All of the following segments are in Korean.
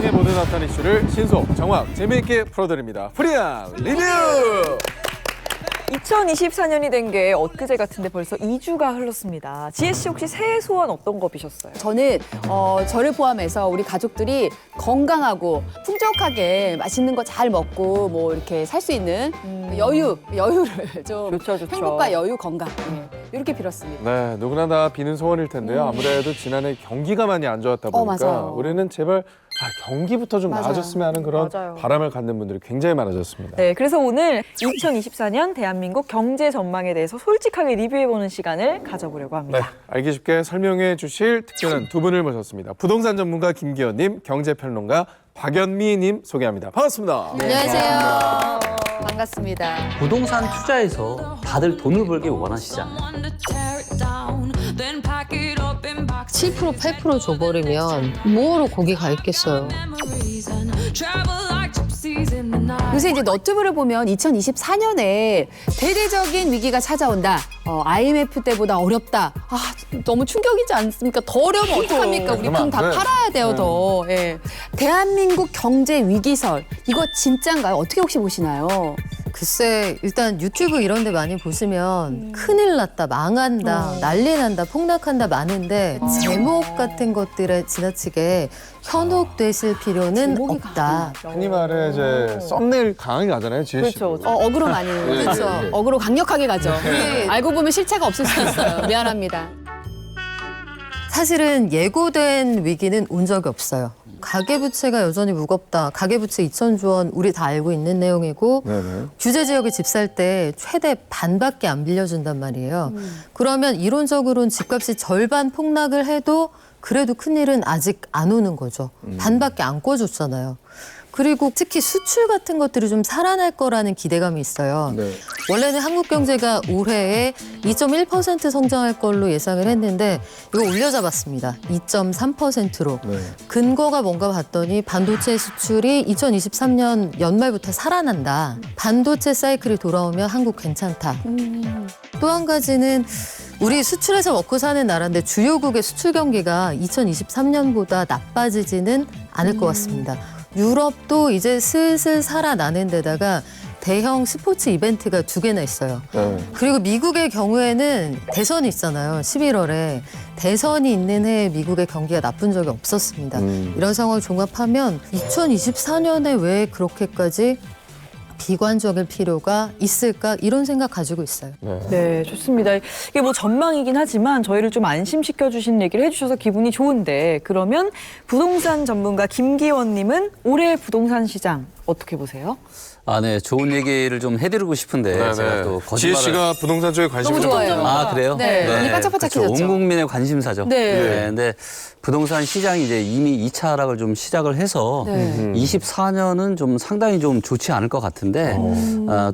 세상의 모든 핫한 이슈를 신속, 정확, 재미있게 풀어드립니다. 프리한 리뷰! 2024년이 된 게 엊그제 같은데 벌써 2주가 흘렀습니다. 지혜 씨 혹시 새해 소원 어떤 거 비셨어요? 저는 저를 포함해서 우리 가족들이 건강하고 풍족하게 맛있는 거 잘 먹고 뭐 이렇게 살 수 있는 여유를 좀 좋죠. 행복과 여유, 건강 이렇게 빌었습니다. 네, 누구나 다 비는 소원일 텐데요. 아무래도 지난해 경기가 많이 안 좋았다 보니까 맞아요. 올해는 제발 경기부터 좀 맞아요. 나아졌으면 하는 그런 맞아요. 바람을 갖는 분들이 굉장히 많아졌습니다. 네, 그래서 오늘 2024년 대한민국 경제 전망에 대해서 솔직하게 리뷰해보는 시간을 가져보려고 합니다. 네, 알기 쉽게 설명해 주실 특별한 두 분을 모셨습니다. 부동산 전문가 김기현님, 경제평론가 박연미님 소개합니다. 반갑습니다. 안녕하세요. 반갑습니다. 부동산 투자에서 다들 돈을 벌기 원하시잖아요. 7% 8% 줘버리면 뭐하러 거기 가 있겠어요. 요새 이제 너튜브를 보면 2024년에 대대적인 위기가 찾아온다. IMF 때보다 어렵다. 너무 충격이지 않습니까? 더 어려우면 어떡합니까? 우리 그러면 돈 다 안 돼. 팔아야 돼요, 더. 예. 대한민국 경제 위기설. 이거 진짠가요? 어떻게 혹시 보시나요? 글쎄 일단 유튜브 이런 데 많이 보시면 큰일 났다, 망한다, 난리 난다, 폭락한다 많은데 제목 같은 것들에 지나치게 현혹되실 필요는 제목이 없다. 흔히 말해 이제 썸네일 강하게 가잖아요, 지혜 씨. 그렇죠. 어그로 많이. 그렇죠. 어그로 강력하게 가죠. 알고 보면 실체가 없을 수 있어요. 미안합니다. 사실은 예고된 위기는 온 적이 없어요. 가계부채가 여전히 무겁다. 가계부채 2,000조 원 우리 다 알고 있는 내용이고 네네. 규제 지역에 집 살 때 최대 반밖에 안 빌려준단 말이에요. 그러면 이론적으로는 집값이 절반 폭락을 해도 그래도 큰일은 아직 안 오는 거죠. 반밖에 안 꿔줬잖아요. 그리고 특히 수출 같은 것들이 좀 살아날 거라는 기대감이 있어요. 네. 원래는 한국 경제가 올해에 2.1% 성장할 걸로 예상을 했는데 이거 올려잡았습니다. 2.3%로. 네. 근거가 뭔가 봤더니 반도체 수출이 2023년 연말부터 살아난다. 반도체 사이클이 돌아오면 한국 괜찮다. 또 한 가지는 우리 수출해서 먹고 사는 나라인데 주요국의 수출 경기가 2023년보다 나빠지지는 않을 것 같습니다. 유럽도 이제 슬슬 살아나는 데다가 대형 스포츠 이벤트가 2개나 있어요. 네. 그리고 미국의 경우에는 대선이 있잖아요. 11월에. 대선이 있는 해에 미국의 경기가 나쁜 적이 없었습니다. 이런 상황을 종합하면 2024년에 왜 그렇게까지 비관적일 필요가 있을까 이런 생각 가지고 있어요. 네, 좋습니다. 이게 뭐 전망이긴 하지만 저희를 좀 안심시켜 주신 얘기를 해주셔서 기분이 좋은데 그러면 부동산 전문가 김기원님은 올해 부동산 시장 어떻게 보세요? 네, 좋은 얘기를 좀 해드리고 싶은데 제가 또 지혜 거짓말을. 씨가 부동산 쪽에 관심이 너무 좋아요. 많잖아요. 그래요? 네, 눈이 반짝반짝해졌죠. 그렇죠. 온 국민의 관심사죠. 네. 근데 부동산 시장이 이제 이미 2차 하락을 좀 시작을 해서 네. 24년은 좀 상당히 좀 좋지 않을 것 같은데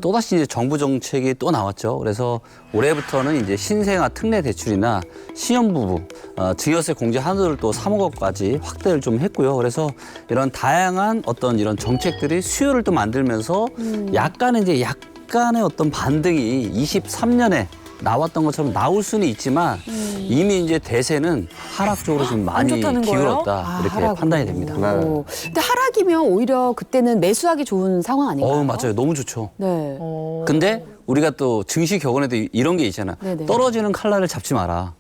또다시 이제 정부 정책이 또 나왔죠. 그래서 올해부터는 이제 신생아 특례 대출이나 신혼부부 증여세 공제 한도를 또 3억까지 확대를 좀 했고요. 그래서 이런 다양한 어떤 이런 정책들이 수요를 또 만들면서 약간의 어떤 반등이 23년에 나왔던 것처럼 나올 수는 있지만 이미 이제 대세는 하락 쪽으로 좀 많이 좋다는 거예요? 기울었다 이렇게 하락으로. 판단이 됩니다. 근데 하락이면 오히려 그때는 매수하기 좋은 상황 아닌가요? 맞아요. 너무 좋죠. 네. 근데 우리가 또 증시 격언에도 이런 게 있잖아. 네네. 떨어지는 칼날을 잡지 마라.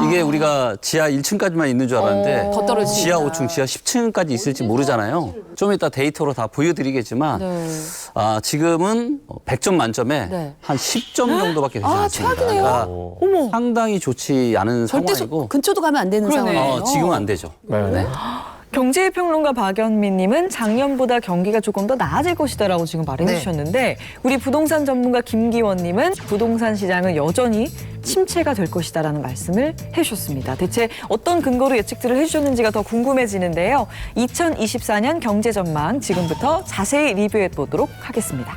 이게 우리가 지하 1층까지만 있는 줄 알았는데 더 떨어지니까. 지하 5층, 지하 10층까지 있을지 모르잖아요. 좀 이따 데이터로 다 보여드리겠지만 네. 지금은 100점 만점에 네. 한 10점 정도밖에 되지 않습니다. 최악이네요. 그러니까 상당히 좋지 않은 절대 상황이고 근처도 가면 안 되는 그러네. 상황이에요. 지금은 안 되죠. 네. 경제평론가 박연미님은 작년보다 경기가 조금 더 나아질 것이다라고 지금 말해 주셨는데 우리 부동산 전문가 김기원님은 부동산 시장은 여전히 침체가 될 것이다라는 말씀을 해주셨습니다. 대체 어떤 근거로 예측들을 해주셨는지가 더 궁금해지는데요. 2024년 경제 전망 지금부터 자세히 리뷰해 보도록 하겠습니다.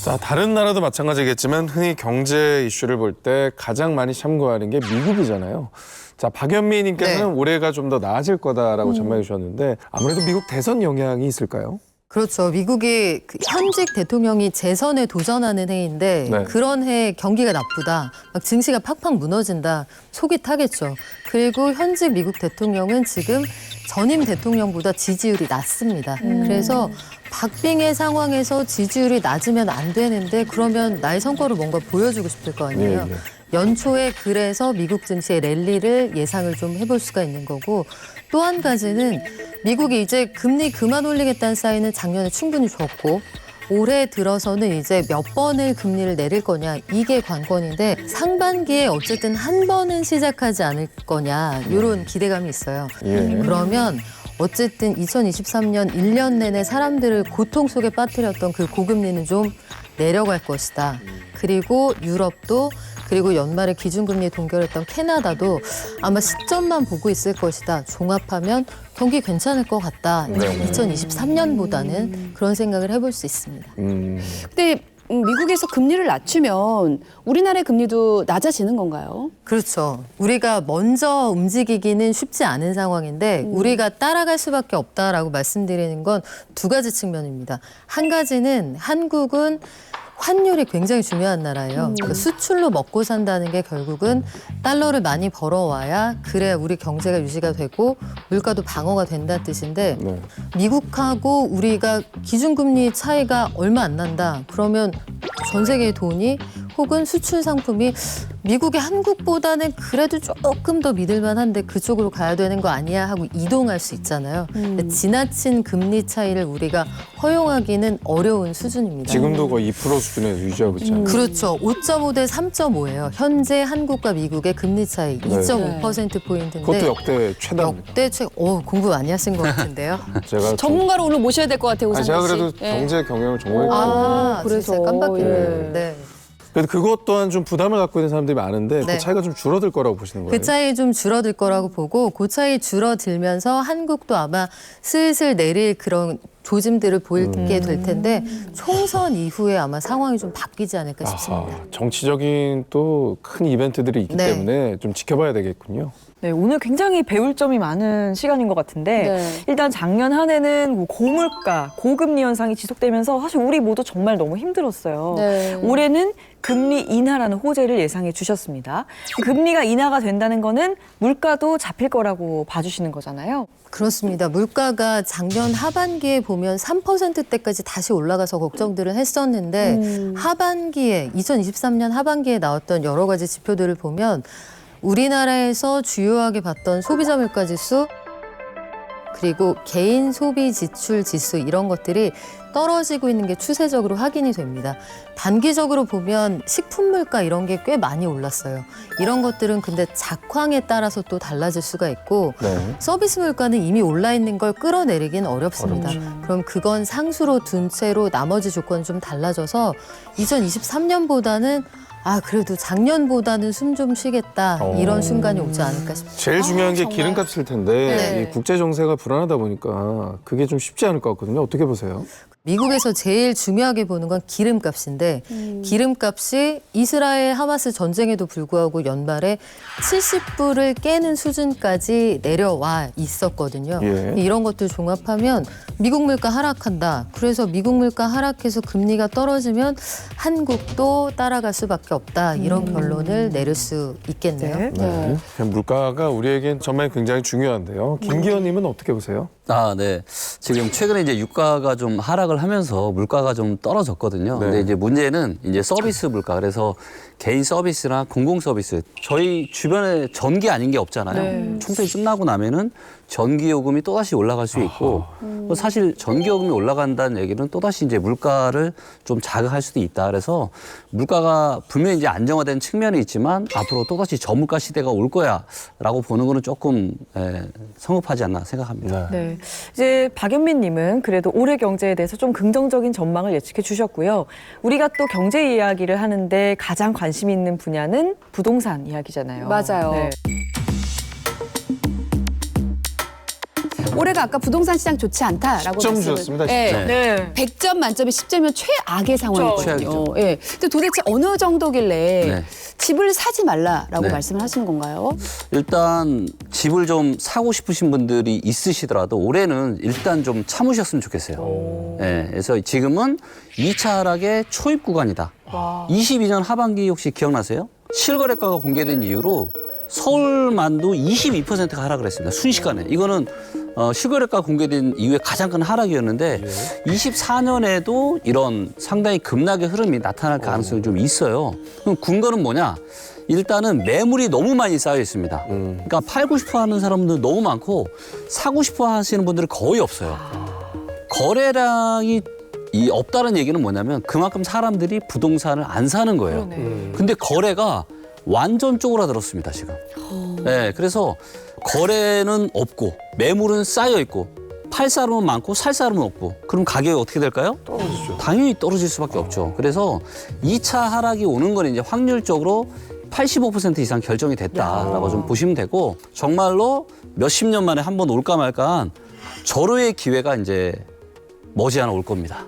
자, 다른 나라도 마찬가지겠지만 흔히 경제 이슈를 볼 때 가장 많이 참고하는 게 미국이잖아요. 자, 박연미님께서는 올해가 좀 더 나아질 거다라고 전망해 주셨는데 아무래도 미국 대선 영향이 있을까요? 그렇죠. 미국이 그 현직 대통령이 재선에 도전하는 해인데 네. 그런 해 경기가 나쁘다, 막 증시가 팍팍 무너진다, 속이 타겠죠. 그리고 현직 미국 대통령은 지금 전임 대통령보다 지지율이 낮습니다. 그래서 박빙의 상황에서 지지율이 낮으면 안 되는데 그러면 나의 성과를 뭔가 보여주고 싶을 거 아니에요. 예, 예. 연초에 그래서 미국 증시의 랠리를 예상을 좀 해볼 수가 있는 거고, 또 한 가지는 미국이 이제 금리 그만 올리겠다는 사인은 작년에 충분히 줬고 올해 들어서는 이제 몇 번을 금리를 내릴 거냐, 이게 관건인데 상반기에 어쨌든 한 번은 시작하지 않을 거냐, 이런 기대감이 있어요. 예. 그러면 어쨌든 2023년 1년 내내 사람들을 고통 속에 빠뜨렸던 그 고금리는 좀 내려갈 것이다. 그리고 유럽도, 그리고 연말에 기준금리 동결했던 캐나다도 아마 시점만 보고 있을 것이다. 종합하면 경기 괜찮을 것 같다. 네. 2023년보다는 그런 생각을 해볼 수 있습니다. 근데 미국에서 금리를 낮추면 우리나라의 금리도 낮아지는 건가요? 그렇죠. 우리가 먼저 움직이기는 쉽지 않은 상황인데 우리가 따라갈 수밖에 없다라고 말씀드리는 건 두 가지 측면입니다. 한 가지는 한국은 환율이 굉장히 중요한 나라예요. 그러니까 수출로 먹고 산다는 게 결국은 달러를 많이 벌어와야 그래야 우리 경제가 유지가 되고 물가도 방어가 된다는 뜻인데, 네. 미국하고 우리가 기준금리 차이가 얼마 안 난다. 그러면 전 세계의 돈이 혹은 수출 상품이 미국의 한국보다는 그래도 조금 더 믿을만한데 그쪽으로 가야 되는 거 아니야 하고 이동할 수 있잖아요. 근데 지나친 금리 차이를 우리가 허용하기는 어려운 수준입니다. 지금도 거의 2% 수준에서 유지하고 있잖아요. 그렇죠. 5.5 대 3.5예요. 현재 한국과 미국의 금리 차이 네. 2.5%포인트인데 그것도 역대 최다입니다. 역대 공부 많이 하신 것 같은데요. 제가 전문가를 오늘 모셔야 될 것 같아요, 아니, 우상기 제가 씨. 그래도 예. 경제 경영을 정말 아, 그래서, 진짜 깜빡했네요. 예. 네. 그래도 그것 또한 좀 부담을 갖고 있는 사람들이 많은데 네. 그 차이가 좀 줄어들 거라고 보시는 거예요? 그 차이 좀 줄어들 거라고 보고, 그 차이 줄어들면서 한국도 아마 슬슬 내릴 그런 조짐들을 보이게 될 텐데 총선 이후에 아마 상황이 좀 바뀌지 않을까 싶습니다. 아하, 정치적인 또 큰 이벤트들이 있기 네. 때문에 좀 지켜봐야 되겠군요. 네, 오늘 굉장히 배울 점이 많은 시간인 것 같은데 네. 일단 작년 한 해는 고물가, 고금리 현상이 지속되면서 사실 우리 모두 정말 너무 힘들었어요. 네. 올해는 금리 인하라는 호재를 예상해 주셨습니다. 금리가 인하가 된다는 거는 물가도 잡힐 거라고 봐주시는 거잖아요. 그렇습니다. 물가가 작년 하반기에 보면 3%대까지 다시 올라가서 걱정들을 했었는데 하반기에 2023년 하반기에 나왔던 여러 가지 지표들을 보면 우리나라에서 주요하게 봤던 소비자 물가 지수, 그리고 개인 소비 지출 지수, 이런 것들이 떨어지고 있는 게 추세적으로 확인이 됩니다. 단기적으로 보면 식품 물가 이런 게 꽤 많이 올랐어요. 이런 것들은 근데 작황에 따라서 또 달라질 수가 있고, 네. 서비스 물가는 이미 올라 있는 걸 끌어내리긴 어렵습니다. 그럼 그건 상수로 둔 채로 나머지 조건은 좀 달라져서 2023년보다는 그래도 작년보다는 숨 좀 쉬겠다, 이런 순간이 오지 않을까 싶습니다. 제일 중요한 게 정말. 기름값일 텐데 네. 이 국제 정세가 불안하다 보니까 그게 좀 쉽지 않을 것 같거든요. 어떻게 보세요? 미국에서 제일 중요하게 보는 건 기름값인데, 기름값이 이스라엘 하마스 전쟁에도 불구하고 연말에 70불을 깨는 수준까지 내려와 있었거든요. 예. 이런 것들 종합하면 미국 물가 하락한다. 그래서 미국 물가 하락해서 금리가 떨어지면 한국도 따라갈 수밖에 없다. 이런 결론을 내릴 수 있겠네요. 네. 네. 물가가 우리에겐 정말 굉장히 중요한데요. 김기현님은 어떻게 보세요? 네. 지금 최근에 이제 유가가 좀 하락을 하면서 물가가 좀 떨어졌거든요. 네. 근데 이제 문제는 이제 서비스 물가. 그래서 개인 서비스나 공공 서비스. 저희 주변에 전기 아닌 게 없잖아요. 네. 총선이 끝나고 나면은 전기 요금이 또다시 올라갈 수 있고, 사실 전기 요금이 올라간다는 얘기는 또다시 이제 물가를 좀 자극할 수도 있다. 그래서 물가가 분명히 이제 안정화된 측면이 있지만 앞으로 또다시 저물가 시대가 올 거야라고 보는 거는 조금 성급하지 않나 생각합니다. 네. 이제 박연민님은 그래도 올해 경제에 대해서 좀 긍정적인 전망을 예측해 주셨고요. 우리가 또 경제 이야기를 하는데 가장 관심 있는 분야는 부동산 이야기잖아요. 맞아요. 네. 올해가 아까 부동산 시장 좋지 않다라고 10점 말씀을- 주셨습니다, 예. 10점. 네. 100점 만점에 10점이면 최악의 상황이거든요. 최악이죠. 예. 근데 도대체 어느 정도길래 네. 집을 사지 말라라고 네. 말씀을 하시는 건가요? 일단 집을 좀 사고 싶으신 분들이 있으시더라도 올해는 일단 좀 참으셨으면 좋겠어요. 네, 그래서 지금은 2차 하락의 초입 구간이다. 22년 하반기 혹시 기억나세요? 실거래가가 공개된 이후로 서울만도 22%가 하락을 했습니다. 순식간에. 이거는 실거래가 공개된 이후에 가장 큰 하락이었는데 24년에도 이런 상당히 급락의 흐름이 나타날 가능성이 좀 있어요. 그럼 근거는 뭐냐? 일단은 매물이 너무 많이 쌓여 있습니다. 그러니까 팔고 싶어 하는 사람들 너무 많고 사고 싶어 하시는 분들이 거의 없어요. 거래량이 없다는 얘기는 뭐냐면 그만큼 사람들이 부동산을 안 사는 거예요. 근데 거래가 완전 쪼그라들었습니다, 지금. 네, 그래서 거래는 없고 매물은 쌓여 있고 팔 사람은 많고 살 사람은 없고 그럼 가격이 어떻게 될까요? 떨어지죠. 당연히 떨어질 수밖에 없죠. 그래서 2차 하락이 오는 건 이제 확률적으로 85% 이상 결정이 됐다라고 좀 보시면 되고 정말로 몇십 년 만에 한 번 올까 말까한 절호의 기회가 이제 머지않아 올 겁니다.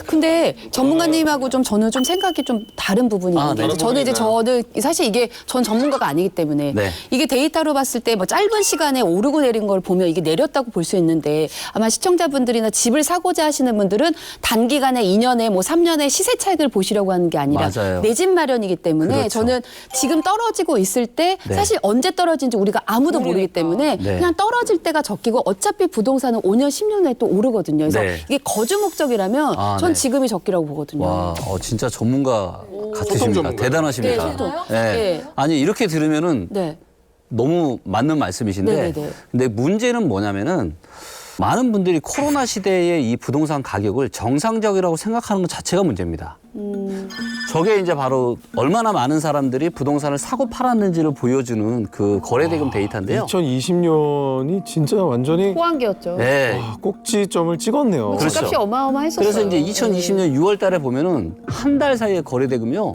근데 전문가님하고 저는 좀 생각이 좀 다른 부분이 있는데 네. 저는 사실 이게 전 전문가가 아니기 때문에 네. 이게 데이터로 봤을 때 뭐 짧은 시간에 오르고 내린 걸 보면 이게 내렸다고 볼 수 있는데 아마 시청자분들이나 집을 사고자 하시는 분들은 단기간에 2년에 뭐 3년의 시세 차익을 보시려고 하는 게 아니라 맞아요. 내 집 마련이기 때문에 그렇죠. 저는 지금 떨어지고 있을 때 네. 사실 언제 떨어진지 우리가 아무도 모르기 때문에 네. 그냥 떨어질 때가 적기고 어차피 부동산은 5년, 10년 후에 또 오르거든요. 그래서 네. 이게 거주 목적이라면 전 네. 지금이 적기라고 보거든요. 와, 진짜 전문가 같으십니다. 전문가요? 대단하십니다. 네, 소통. 네. 네. 아니 이렇게 들으면은 네. 너무 맞는 말씀이신데 네네네. 근데 문제는 뭐냐면은 많은 분들이 코로나 시대에 이 부동산 가격을 정상적이라고 생각하는 것 자체가 문제입니다. 저게 이제 바로 얼마나 많은 사람들이 부동산을 사고 팔았는지를 보여주는 그 거래대금 데이터인데요. 2020년이 진짜 완전히 호황기였죠. 네. 꼭지점을 찍었네요. 그렇죠. 집값이 어마어마했었어요. 그래서 이제 2020년 6월 달에 보면은 한 달 사이에 거래대금이요.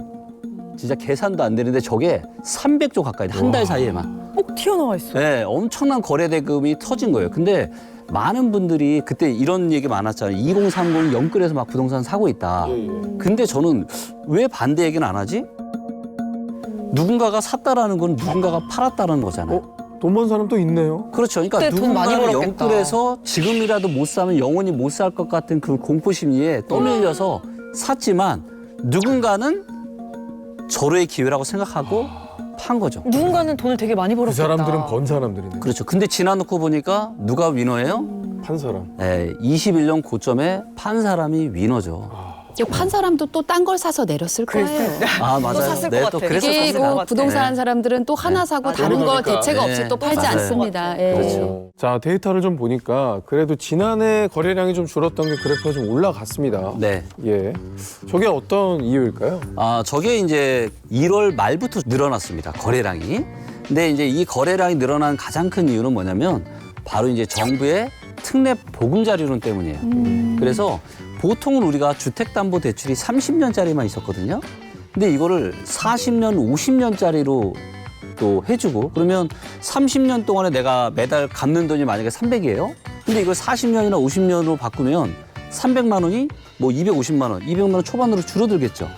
진짜 계산도 안 되는데 저게 300조 가까이 한 달 사이에만. 꼭 튀어나와 있어. 네, 엄청난 거래대금이 터진 거예요. 근데 많은 분들이 그때 이런 얘기 많았잖아요. 2030 영끌에서 막 부동산 사고 있다. 근데 저는 왜 반대 얘기는 안 하지? 누군가가 샀다라는 건 누군가가 팔았다는 거잖아요. 돈 번 사람 또 있네요. 그렇죠. 그러니까 그때 돈 많이 누군가는 벌었겠다. 영끌에서 지금이라도 못 사면 영원히 못 살 것 같은 그 공포 심리에 떠밀려서 샀지만 누군가는 절호의 기회라고 생각하고 판 거죠. 누군가는 돈을 되게 많이 그 벌었겠다. 사람들은 번 사람들이네. 그렇죠. 근데 지나놓고 보니까 누가 위너예요? 판 사람. 네, 21년 고점에 판 사람이 위너죠. 판 사람도 또 딴 걸 사서 내렸을 거예요. 아, 맞아요. 샀을 것 네, 같아. 또 그래서 이게 샀을 것 그 같아. 부동산 네. 사람들은 또 하나 사고 다른 거 그러니까. 대책 네. 없이 또 팔지 맞아요. 않습니다. 예. 그렇죠. 자, 데이터를 좀 보니까 그래도 지난해 거래량이 좀 줄었던 게 그래프가 좀 올라갔습니다. 네. 예. 저게 어떤 이유일까요? 저게 이제 1월 말부터 늘어났습니다. 거래량이. 근데 이제 이 거래량이 늘어난 가장 큰 이유는 뭐냐면 바로 이제 정부의 특례 보금자리론 때문이에요. 그래서 보통은 우리가 주택담보대출이 30년짜리만 있었거든요. 근데 이거를 40년, 50년짜리로 또 해주고 그러면 30년 동안에 내가 매달 갚는 돈이 만약에 300이에요. 근데 이걸 40년이나 50년으로 바꾸면 300만 원이 뭐 250만 원, 200만 원 초반으로 줄어들겠죠.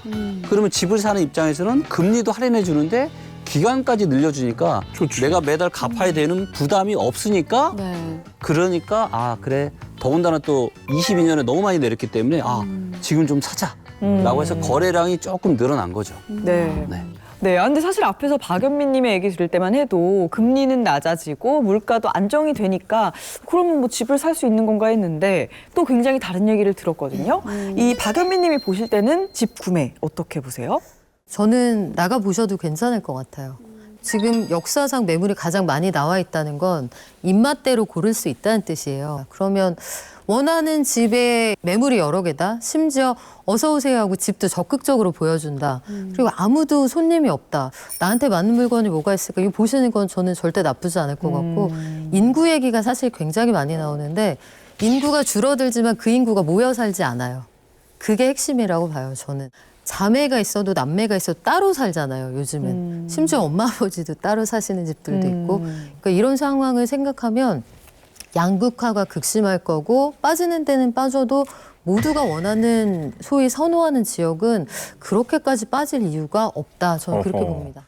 그러면 집을 사는 입장에서는 금리도 할인해 주는데 기간까지 늘려주니까 좋죠. 내가 매달 갚아야 되는 부담이 없으니까 네. 그러니까 그래 더군다나 또 22년에 너무 많이 내렸기 때문에 지금 좀 사자라고 해서 거래량이 조금 늘어난 거죠. 네. 네. 네, 근데 사실 앞에서 박연미님의 얘기 들을 때만 해도 금리는 낮아지고 물가도 안정이 되니까 그러면 뭐 집을 살 수 있는 건가 했는데 또 굉장히 다른 얘기를 들었거든요. 이 박연미님이 보실 때는 집 구매 어떻게 보세요? 저는 나가 보셔도 괜찮을 것 같아요. 지금 역사상 매물이 가장 많이 나와 있다는 건 입맛대로 고를 수 있다는 뜻이에요. 그러면 원하는 집에 매물이 여러 개다. 심지어 어서 오세요 하고 집도 적극적으로 보여준다. 그리고 아무도 손님이 없다. 나한테 맞는 물건이 뭐가 있을까? 이거 보시는 건 저는 절대 나쁘지 않을 것 같고 인구 얘기가 사실 굉장히 많이 나오는데 인구가 줄어들지만 그 인구가 모여 살지 않아요. 그게 핵심이라고 봐요, 저는. 자매가 있어도 남매가 있어도 따로 살잖아요, 요즘은. 심지어 엄마, 아버지도 따로 사시는 집들도 있고. 그러니까 이런 상황을 생각하면 양극화가 극심할 거고 빠지는 데는 빠져도 모두가 원하는 소위 선호하는 지역은 그렇게까지 빠질 이유가 없다. 저는 그렇게 어허. 봅니다.